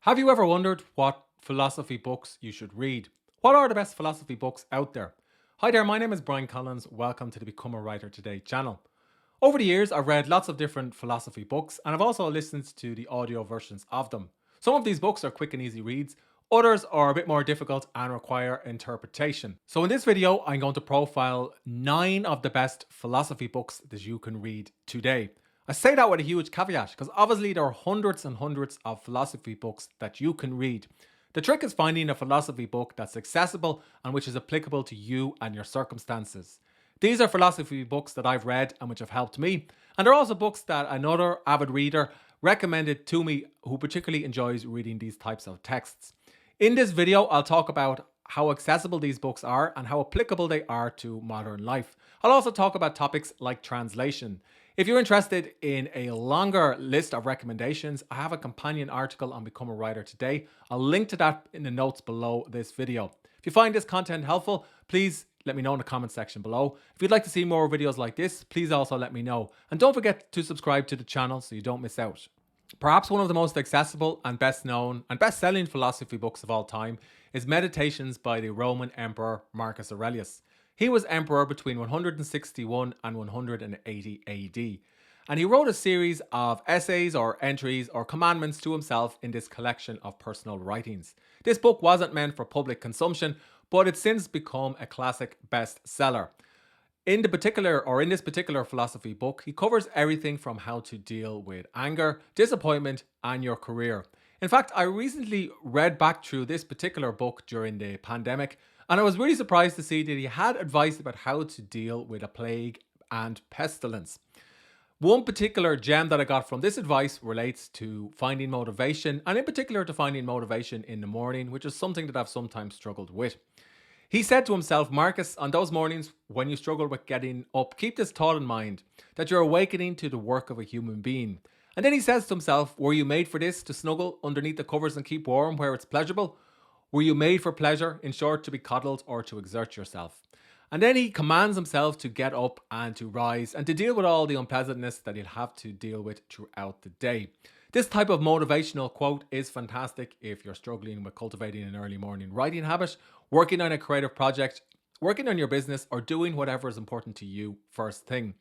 Have you ever wondered what philosophy books you should read? What are the best philosophy books out there? Hi there, my name is Brian Collins. Welcome to the Become a Writer Today channel. Over the years, I've read lots of different philosophy books and I've also listened to the audio versions of them. Some of these books are quick and easy reads, others are a bit more difficult and require interpretation. So in this video, I'm going to profile 9 of the best philosophy books that you can read today. I say that with a huge caveat because obviously there are hundreds and hundreds of philosophy books that you can read. The trick is finding a philosophy book that's accessible and which is applicable to you and your circumstances. These are philosophy books that I've read and which have helped me, and they're also books that another avid reader recommended to me who particularly enjoys reading these types of texts. In this video, I'll talk about how accessible these books are and how applicable they are to modern life. I'll also talk about topics like translation. If you're interested in a longer list of recommendations, I have a companion article on Become a Writer Today. I'll link to that in the notes below this video. If you find this content helpful, please let me know in the comment section below. If you'd like to see more videos like this, please also let me know. And don't forget to subscribe to the channel so you don't miss out. Perhaps one of the most accessible and best known and best-selling philosophy books of all time is Meditations by the Roman Emperor Marcus Aurelius. He was emperor between 161 and 180 AD. And he wrote a series of essays or entries or commandments to himself in this collection of personal writings. This book wasn't meant for public consumption, but it's since become a classic bestseller. In this particular philosophy book, he covers everything from how to deal with anger, disappointment, and your career. In fact, I recently read back through this particular book during the pandemic, and I was really surprised to see that he had advice about how to deal with a plague and pestilence. One particular gem that I got from this advice relates to finding motivation, and in particular to finding motivation in the morning, which is something that I've sometimes struggled with. He said to himself, Marcus, on those mornings when you struggle with getting up, keep this thought in mind, that you're awakening to the work of a human being. And then he says to himself, were you made for this, to snuggle underneath the covers and keep warm where it's pleasurable? Were you made for pleasure, in short, to be coddled or to exert yourself? And then he commands himself to get up and to rise and to deal with all the unpleasantness that he'll have to deal with throughout the day. This type of motivational quote is fantastic if you're struggling with cultivating an early morning writing habit, working on a creative project, working on your business, or doing whatever is important to you first thing.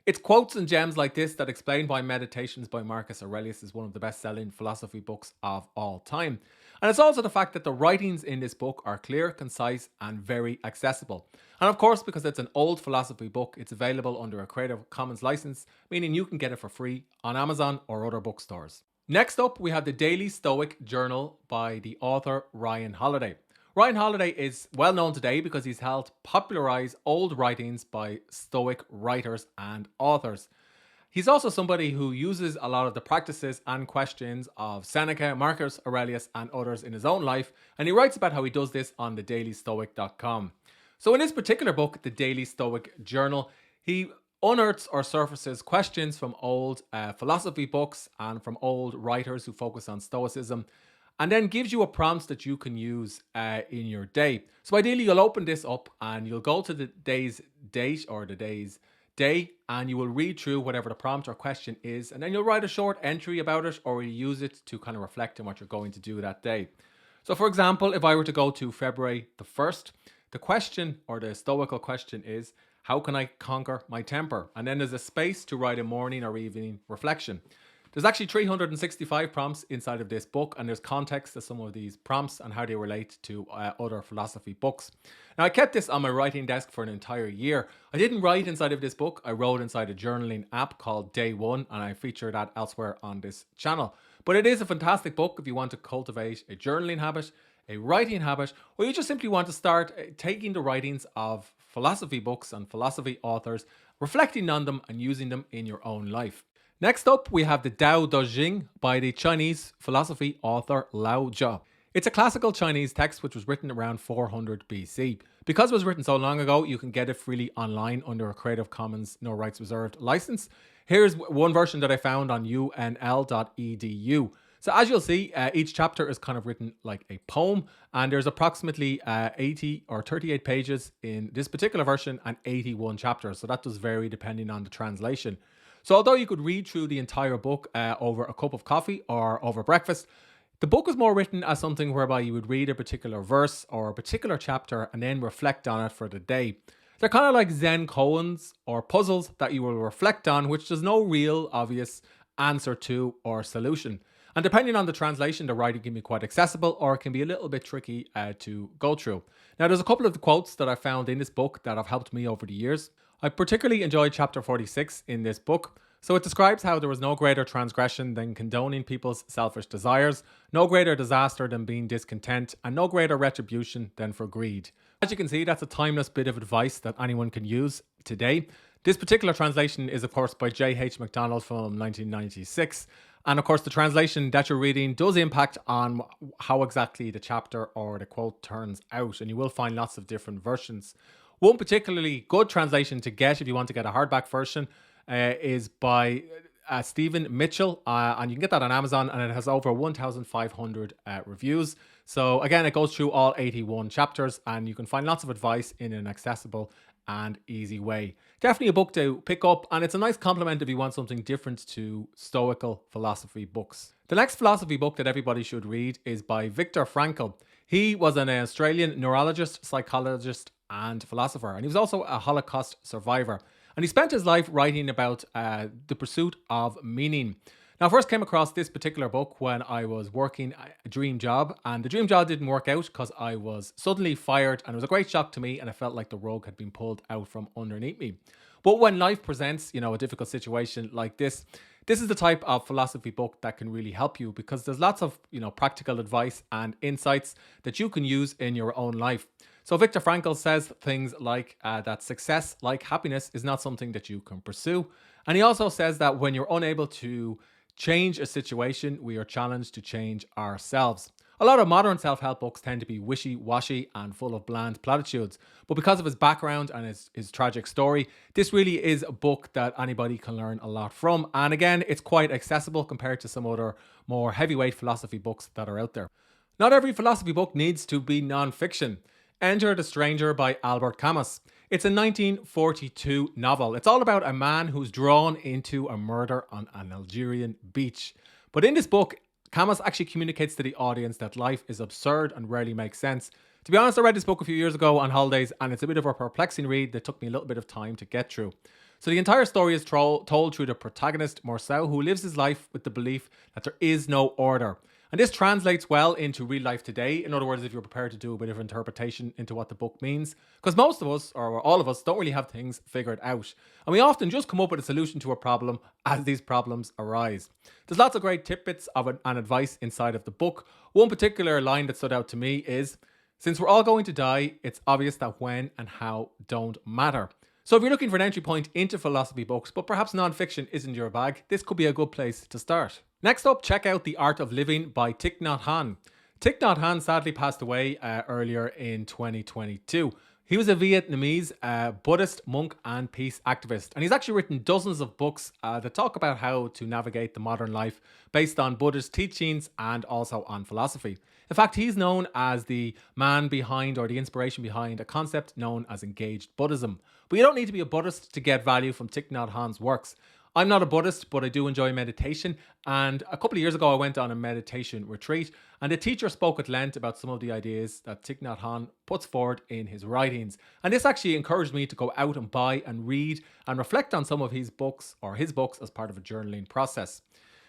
It's quotes and gems like this that explain why Meditations by Marcus Aurelius is one of the best-selling philosophy books of all time. And it's also the fact that the writings in this book are clear, concise, and very accessible. And of course, because it's an old philosophy book, it's available under a Creative Commons license, meaning you can get it for free on Amazon or other bookstores. Next up, we have the Daily Stoic Journal by the author Ryan Holiday. Ryan Holiday is well known today because he's helped popularize old writings by Stoic writers and authors. He's also somebody who uses a lot of the practices and questions of Seneca, Marcus Aurelius, and others in his own life, and he writes about how he does this on thedailystoic.com. So in this particular book, The Daily Stoic Journal, he unearths or surfaces questions from old philosophy books and from old writers who focus on Stoicism, and then gives you a prompt that you can use in your day. So ideally, you'll open this up and you'll go to the day's date or the day's day, and you will read through whatever the prompt or question is, and then you'll write a short entry about it, or you use it to kind of reflect on what you're going to do that day. So for example, if I were to go to February the 1st, the question or the stoical question is, how can I conquer my temper? And then there's a space to write a morning or evening reflection. There's actually 365 prompts inside of this book, and there's context to some of these prompts and how they relate to other philosophy books. Now, I kept this on my writing desk for an entire year. I didn't write inside of this book. I wrote inside a journaling app called Day One, and I feature that elsewhere on this channel. But it is a fantastic book if you want to cultivate a journaling habit, a writing habit, or you just simply want to start taking the writings of philosophy books and philosophy authors, reflecting on them and using them in your own life. Next up, we have the Dao Dao Jing by the Chinese philosophy author Lao Tzu. It's a classical Chinese text which was written around 400 BC. Because it was written so long ago, you can get it freely online under a Creative Commons No Rights Reserved license. Here's one version that I found on unl.edu. So as you'll see, each chapter is kind of written like a poem, and there's approximately 80 or 38 pages in this particular version and 81 chapters. So that does vary depending on the translation. So although you could read through the entire book over a cup of coffee or over breakfast, The book is more written as something whereby you would read a particular verse or a particular chapter and then reflect on it for the day. They're kind of like Zen koans or puzzles that you will reflect on, which there's no real obvious answer to or solution. And depending on the translation, the writing can be quite accessible or it can be a little bit tricky to go through. Now, there's a couple of the quotes that I found in this book that have helped me over the years. I particularly enjoyed chapter 46 in this book. So it describes how there was no greater transgression than condoning people's selfish desires, no greater disaster than being discontent, and no greater retribution than for greed. As you can see, that's a timeless bit of advice that anyone can use today. This particular translation is, of course, by J.H. MacDonald from 1996. And of course, the translation that you're reading does impact on how exactly the chapter or the quote turns out. And you will find lots of different versions. One particularly good translation to get if you want to get a hardback version is by Stephen Mitchell, and you can get that on Amazon, and it has over 1,500 reviews. So again, it goes through all 81 chapters, and you can find lots of advice in an accessible and easy way. Definitely a book to pick up, and it's a nice complement if you want something different to Stoical philosophy books. The next philosophy book that everybody should read is by Viktor Frankl. He was an Australian neurologist, psychologist, and philosopher, and he was also a Holocaust survivor. And he spent his life writing about the pursuit of meaning. Now, I first came across this particular book when I was working a dream job, and the dream job didn't work out because I was suddenly fired, and it was a great shock to me, and I felt like the rug had been pulled out from underneath me. But when life presents, a difficult situation like this is the type of philosophy book that can really help you because there's lots of, practical advice and insights that you can use in your own life. So Viktor Frankl says things like that success, like happiness, is not something that you can pursue. And he also says that when you're unable to change a situation, we are challenged to change ourselves. A lot of modern self-help books tend to be wishy-washy and full of bland platitudes. But because of his background and his tragic story, this really is a book that anybody can learn a lot from. And again, it's quite accessible compared to some other more heavyweight philosophy books that are out there. Not every philosophy book needs to be non-fiction. Enter the Stranger by Albert Camus. It's a 1942 novel. It's all about a man who's drawn into a murder on an Algerian beach. But in this book, Camus actually communicates to the audience that life is absurd and rarely makes sense. To be honest, I read this book a few years ago on holidays, and it's a bit of a perplexing read that took me a little bit of time to get through. So the entire story is told through the protagonist, Marcel, who lives his life with the belief that there is no order. And this translates well into real life today. In other words, if you're prepared to do a bit of interpretation into what the book means. Because most of us, or all of us, don't really have things figured out. And we often just come up with a solution to a problem as these problems arise. There's lots of great tidbits and advice inside of the book. One particular line that stood out to me is, "Since we're all going to die, it's obvious that when and how don't matter." So if you're looking for an entry point into philosophy books, but perhaps non-fiction isn't your bag, this could be a good place to start. Next up, check out The Art of Living by Thich Nhat Hanh. Thich Nhat Hanh sadly passed away earlier in 2022. He was a Vietnamese Buddhist monk and peace activist. And he's actually written dozens of books that talk about how to navigate the modern life based on Buddhist teachings and also on philosophy. In fact, he's known as the man behind or the inspiration behind a concept known as engaged Buddhism. But you don't need to be a Buddhist to get value from Thich Nhat Hanh's works. I'm not a Buddhist, but I do enjoy meditation. And a couple of years ago, I went on a meditation retreat, and the teacher spoke at length about some of the ideas that Thich Nhat Hanh puts forward in his writings. And this actually encouraged me to go out and buy and read and reflect on some of his books as part of a journaling process.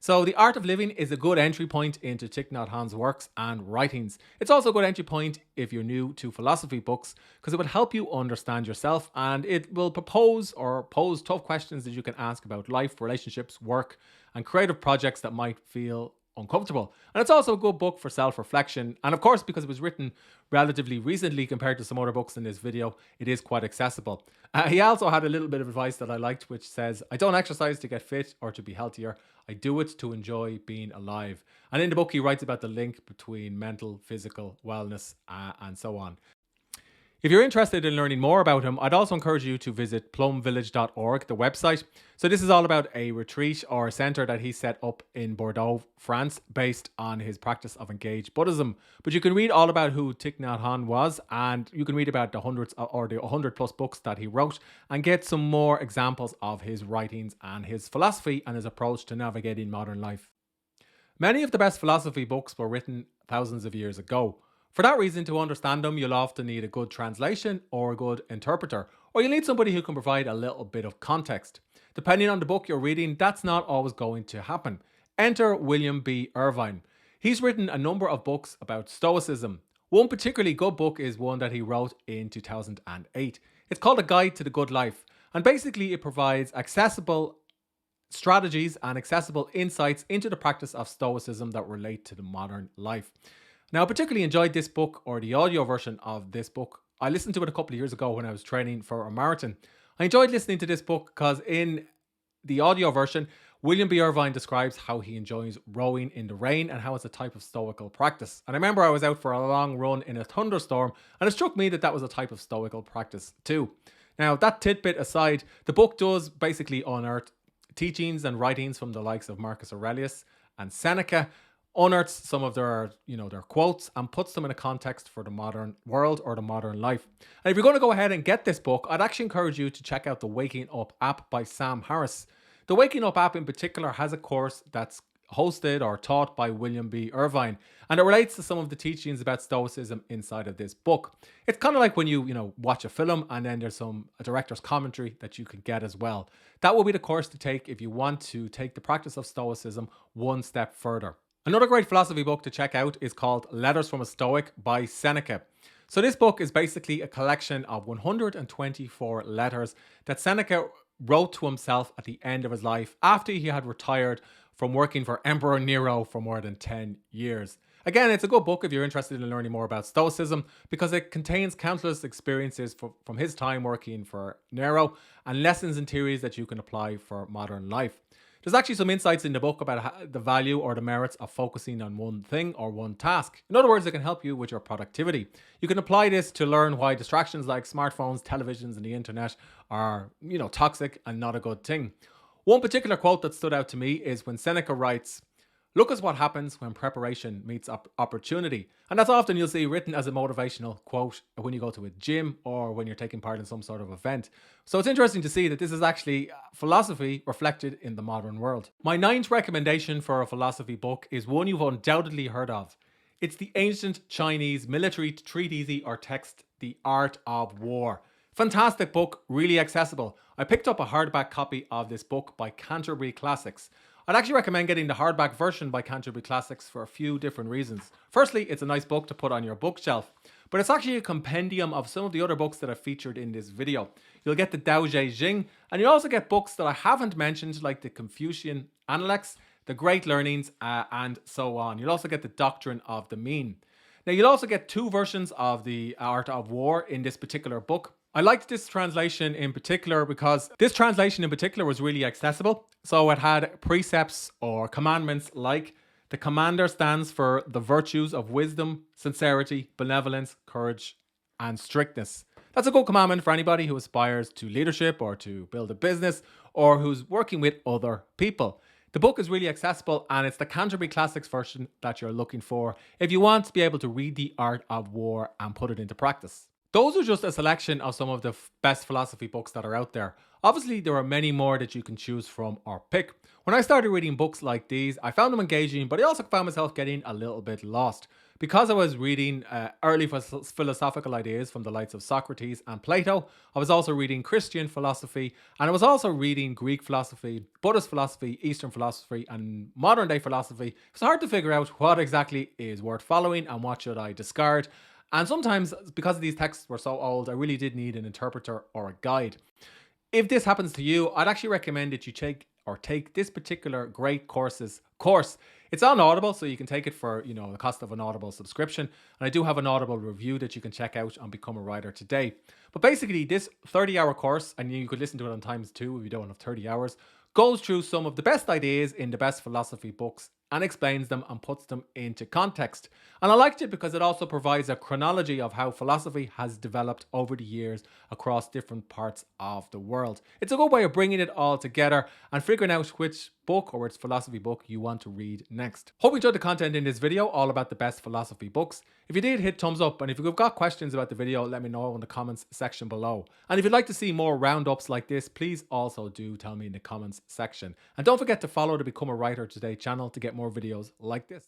So The Art of Living is a good entry point into Thich Nhat Hanh's works and writings. It's also a good entry point if you're new to philosophy books because it will help you understand yourself, and it will pose tough questions that you can ask about life, relationships, work, and creative projects that might feel uncomfortable. And it's also a good book for self-reflection. And of course, because it was written relatively recently compared to some other books in this video, it is quite accessible. He also had a little bit of advice that I liked, which says, "I don't exercise to get fit or to be healthier. I do it to enjoy being alive." And in the book, he writes about the link between mental, physical wellness, and so on. If you're interested in learning more about him, I'd also encourage you to visit plumvillage.org, the website. So this is all about a retreat or a centre that he set up in Bordeaux, France, based on his practice of engaged Buddhism. But you can read all about who Thich Nhat Hanh was, and you can read about the 100 plus books that he wrote and get some more examples of his writings and his philosophy and his approach to navigating modern life. Many of the best philosophy books were written thousands of years ago. For that reason, to understand them, you'll often need a good translation or a good interpreter, or you'll need somebody who can provide a little bit of context. Depending on the book you're reading, that's not always going to happen. Enter William B. Irvine. He's written a number of books about Stoicism. One particularly good book is one that he wrote in 2008. It's called A Guide to the Good Life, and basically it provides accessible strategies and accessible insights into the practice of Stoicism that relate to the modern life. Now, I particularly enjoyed this book, or the audio version of this book. I listened to it a couple of years ago when I was training for a marathon. I enjoyed listening to this book because in the audio version, William B. Irvine describes how he enjoys rowing in the rain and how it's a type of stoical practice. And I remember I was out for a long run in a thunderstorm, and it struck me that that was a type of stoical practice too. Now, that tidbit aside, the book does basically unearth teachings and writings from the likes of Marcus Aurelius and Seneca, unearths some of their quotes and puts them in a context for the modern world or the modern life. And if you're going to go ahead and get this book, I'd actually encourage you to check out the Waking Up app by Sam Harris. The Waking Up app in particular has a course that's hosted or taught by William B. Irvine, and it relates to some of the teachings about Stoicism inside of this book. It's kind of like when you watch a film and then there's a director's commentary that you can get as well. That will be the course to take if you want to take the practice of Stoicism one step further. Another great philosophy book to check out is called Letters from a Stoic by Seneca. So this book is basically a collection of 124 letters that Seneca wrote to himself at the end of his life after he had retired from working for Emperor Nero for more than 10 years. Again, it's a good book if you're interested in learning more about Stoicism because it contains countless experiences from his time working for Nero and lessons and theories that you can apply for modern life. There's actually some insights in the book about the value or the merits of focusing on one thing or one task. In other words, it can help you with your productivity. You can apply this to learn why distractions like smartphones, televisions, and the internet are, toxic and not a good thing. One particular quote that stood out to me is when Seneca writes, "Look at what happens when preparation meets opportunity." And that's often you'll see written as a motivational quote when you go to a gym or when you're taking part in some sort of event. So it's interesting to see that this is actually philosophy reflected in the modern world. My ninth recommendation for a philosophy book is one you've undoubtedly heard of. It's the ancient Chinese military treatise or text, The Art of War. Fantastic book, really accessible. I picked up a hardback copy of this book by Canterbury Classics. I'd actually recommend getting the hardback version by Canterbury Classics for a few different reasons. Firstly, it's a nice book to put on your bookshelf, but it's actually a compendium of some of the other books that I've featured in this video. You'll get the Dao Dao Jing, and you'll also get books that I haven't mentioned like the Confucian Analects, the Great Learnings, and so on. You'll also get the Doctrine of the Mean. Now, you'll also get two versions of The Art of War in this particular book. I liked this translation in particular because this translation in particular was really accessible. So it had precepts or commandments like the commander stands for the virtues of wisdom, sincerity, benevolence, courage, and strictness. That's a good commandment for anybody who aspires to leadership or to build a business or who's working with other people. The book is really accessible and it's the Canterbury Classics version that you're looking for if you want to be able to read The Art of War and put it into practice. Those are just a selection of some of the best philosophy books that are out there. Obviously, there are many more that you can choose from or pick. When I started reading books like these, I found them engaging, but I also found myself getting a little bit lost. Because I was reading early philosophical ideas from the likes of Socrates and Plato, I was also reading Christian philosophy, and I was also reading Greek philosophy, Buddhist philosophy, Eastern philosophy, and modern day philosophy. It's hard to figure out what exactly is worth following and what should I discard. And sometimes, because these texts were so old, I really did need an interpreter or a guide. If this happens to you, I'd actually recommend that you take this particular great course. It's on Audible, so you can take it for the cost of an Audible subscription. And I do have an Audible review that you can check out on Become a Writer Today. But basically, this 30-hour course, and you could listen to it on times two if you don't have 30 hours, goes through some of the best ideas in the best philosophy books and explains them and puts them into context. And I liked it because it also provides a chronology of how philosophy has developed over the years across different parts of the world. It's a good way of bringing it all together and figuring out which book or which philosophy book you want to read next. Hope you enjoyed the content in this video all about the best philosophy books. If you did, hit thumbs up, and if you've got questions about the video, let me know in the comments section below. And if you'd like to see more roundups like this, please also do tell me in the comments section. And don't forget to follow the Become a Writer Today channel to get more videos like this.